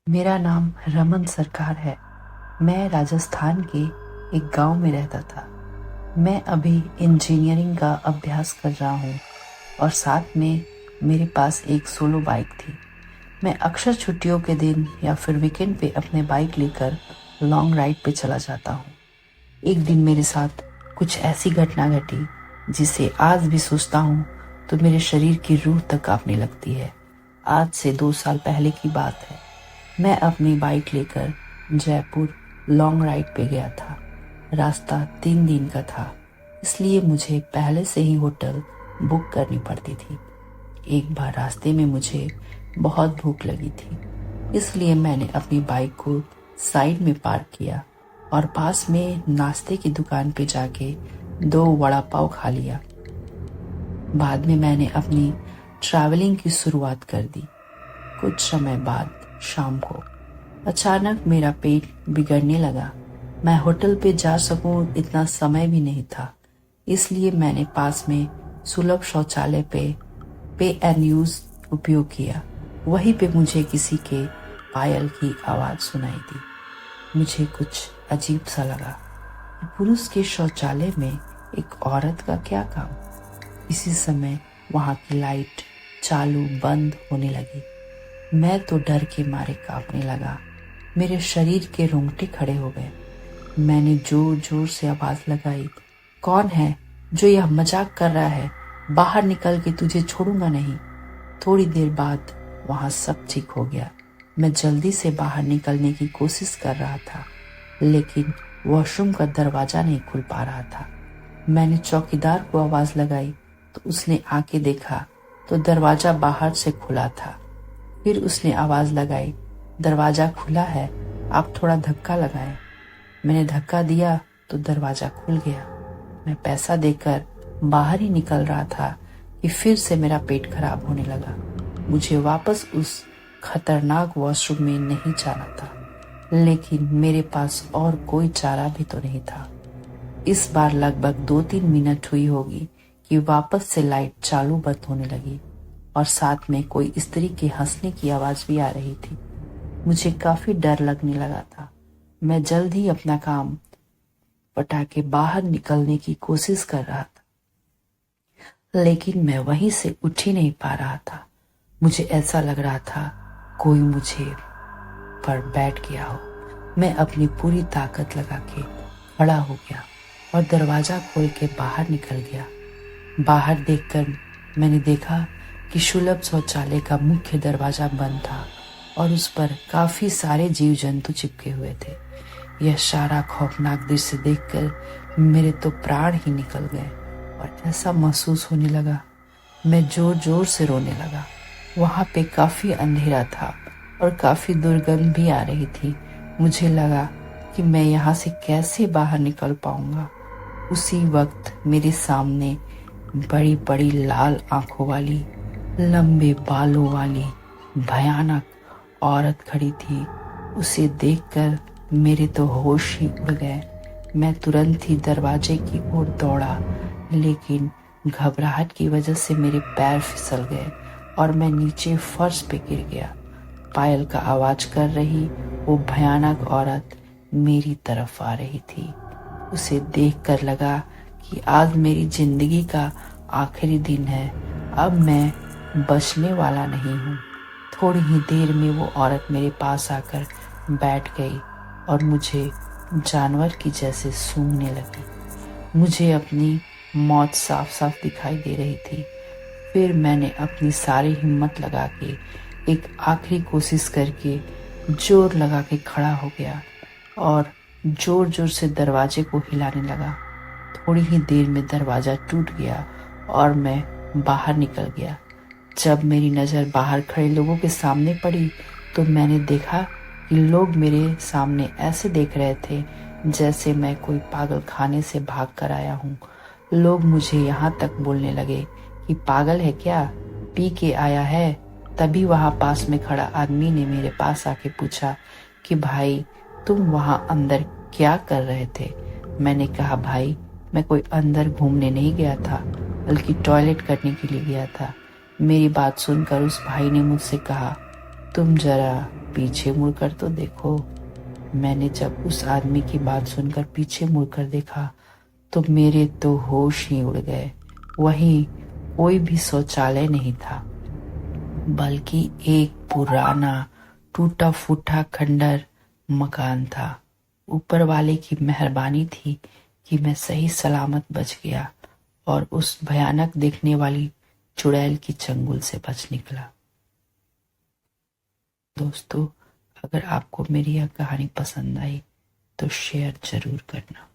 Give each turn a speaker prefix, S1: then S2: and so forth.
S1: मेरा नाम रमन सरकार है। मैं राजस्थान के एक गांव में रहता था। मैं अभी इंजीनियरिंग का अभ्यास कर रहा हूँ और साथ में मेरे पास एक सोलो बाइक थी। मैं अक्सर छुट्टियों के दिन या फिर वीकेंड पे अपने बाइक लेकर लॉन्ग राइड पे चला जाता हूँ। एक दिन मेरे साथ कुछ ऐसी घटना घटी जिसे आज भी सोचता हूँ तो मेरे शरीर की रूह तक कांपने लगती है। आज से 2 साल पहले की बात है। मैं अपनी बाइक लेकर जयपुर लॉन्ग राइड पे गया था। रास्ता 3 दिन का था, इसलिए मुझे पहले से ही होटल बुक करनी पड़ती थी। एक बार रास्ते में मुझे बहुत भूख लगी थी, इसलिए मैंने अपनी बाइक को साइड में पार्क किया और पास में नाश्ते की दुकान पे जाके 2 वड़ा पाव खा लिया। बाद में मैंने अपनी ट्रैवलिंग की शुरुआत कर दी। कुछ समय बाद शाम को अचानक मेरा पेट बिगड़ने लगा। मैं होटल पे जा सकूं इतना समय भी नहीं था, इसलिए मैंने पास में सुलभ शौचालय पे एंड यूज उपयोग किया। वहीं पे मुझे किसी के पायल की आवाज सुनाई दी। मुझे कुछ अजीब सा लगा। पुरुष के शौचालय में एक औरत का क्या काम? इसी समय वहां की लाइट चालू बंद होने लगी। मैं तो डर के मारे कांपने लगा। मेरे शरीर के रोंगटे खड़े हो गए। मैंने जोर जोर से आवाज लगाई, कौन है जो यह मजाक कर रहा है? बाहर निकल के तुझे छोड़ूंगा नहीं। थोड़ी देर बाद वहां सब ठीक हो गया। मैं जल्दी से बाहर निकलने की कोशिश कर रहा था, लेकिन वॉशरूम का दरवाजा नहीं खुल पा रहा था। मैंने चौकीदार को आवाज लगाई तो उसने आके देखा तो दरवाजा बाहर से खुला था। फिर उसने आवाज लगाई, दरवाजा खुला है, आप थोड़ा धक्का लगाएं। मैंने धक्का दिया तो दरवाजा खुल गया। मैं पैसा देकर बाहर ही निकल रहा था कि फिर से मेरा पेट खराब होने लगा। मुझे वापस उस खतरनाक वॉशरूम में नहीं जाना था, लेकिन मेरे पास और कोई चारा भी तो नहीं था। इस बार लगभग 2-3 मिनट हुई होगी कि वापस से लाइट चालू बंद होने लगी और साथ में कोई स्त्री के हंसने की आवाज भी आ रही थी। मुझे काफी डर लगने लगा था। मैं जल्द ही अपना काम पटा के बाहर निकलने की कोशिश कर रहा था, लेकिन मैं वहीं से उठ ही नहीं पा रहा था। मुझे ऐसा लग रहा था कोई मुझे पर बैठ गया हो। मैं अपनी पूरी ताकत लगा के खड़ा हो गया और दरवाजा खोल के बाहर निकल गया। बाहर देखकर मैंने देखा कि सुलभ शौचालय का मुख्य दरवाजा बंद था और उस पर काफी सारे जीव जंतु चिपके हुए थे। यह सारा खौफनाक दृश्य देखकर मेरे तो प्राण ही निकल गए और ऐसा महसूस होने लगा। मैं जोर जोर से रोने लगा। वहां पे काफी अंधेरा था और काफी दुर्गंध भी आ रही थी। मुझे लगा कि मैं यहाँ से कैसे बाहर निकल पाऊंगा। उसी वक्त मेरे सामने बड़ी बड़ी लाल आंखों वाली, लंबे बालों वाली भयानक औरत खड़ी थी। उसे देखकर मेरे तो होश ही उड़ गए। मैं तुरंत ही दरवाजे की ओर दौड़ा, लेकिन घबराहट की वजह से मेरे पैर फिसल गए और मैं नीचे फर्श पे गिर गया। पायल का आवाज कर रही वो भयानक औरत मेरी तरफ आ रही थी। उसे देखकर लगा कि आज मेरी जिंदगी का आखिरी दिन है। अब मैं बचने वाला नहीं हूँ। थोड़ी ही देर में वो औरत मेरे पास आकर बैठ गई और मुझे जानवर की जैसे सूंघने लगी। मुझे अपनी मौत साफ साफ दिखाई दे रही थी। फिर मैंने अपनी सारी हिम्मत लगा के एक आखिरी कोशिश करके जोर लगा के खड़ा हो गया और जोर जोर से दरवाजे को हिलाने लगा। थोड़ी ही देर में दरवाजा टूट गया और मैं बाहर निकल गया। जब मेरी नज़र बाहर खड़े लोगों के सामने पड़ी तो मैंने देखा कि लोग मेरे सामने ऐसे देख रहे थे जैसे मैं कोई पागल खाने से भाग कर आया हूँ। लोग मुझे यहाँ तक बोलने लगे कि पागल है क्या, पी के आया है। तभी वहाँ पास में खड़ा आदमी ने मेरे पास आके पूछा कि भाई तुम वहाँ अंदर क्या कर रहे थे? मैंने कहा भाई मैं कोई अंदर घूमने नहीं गया था, बल्कि टॉयलेट करने के लिए गया था। मेरी बात सुनकर उस भाई ने मुझसे कहा, तुम जरा पीछे मुड़कर तो देखो। मैंने जब उस आदमी की बात सुनकर पीछे मुड़कर देखा तो मेरे तो होश ही उड़ गए। वहीं कोई भी शौचालय नहीं था, बल्कि एक पुराना टूटा फूटा खंडर मकान था। ऊपर वाले की मेहरबानी थी कि मैं सही सलामत बच गया और उस भयानक दिखने वाली चुड़ैल की चंगुल से बच निकला। दोस्तों, अगर आपको मेरी यह कहानी पसंद आई तो शेयर जरूर करना।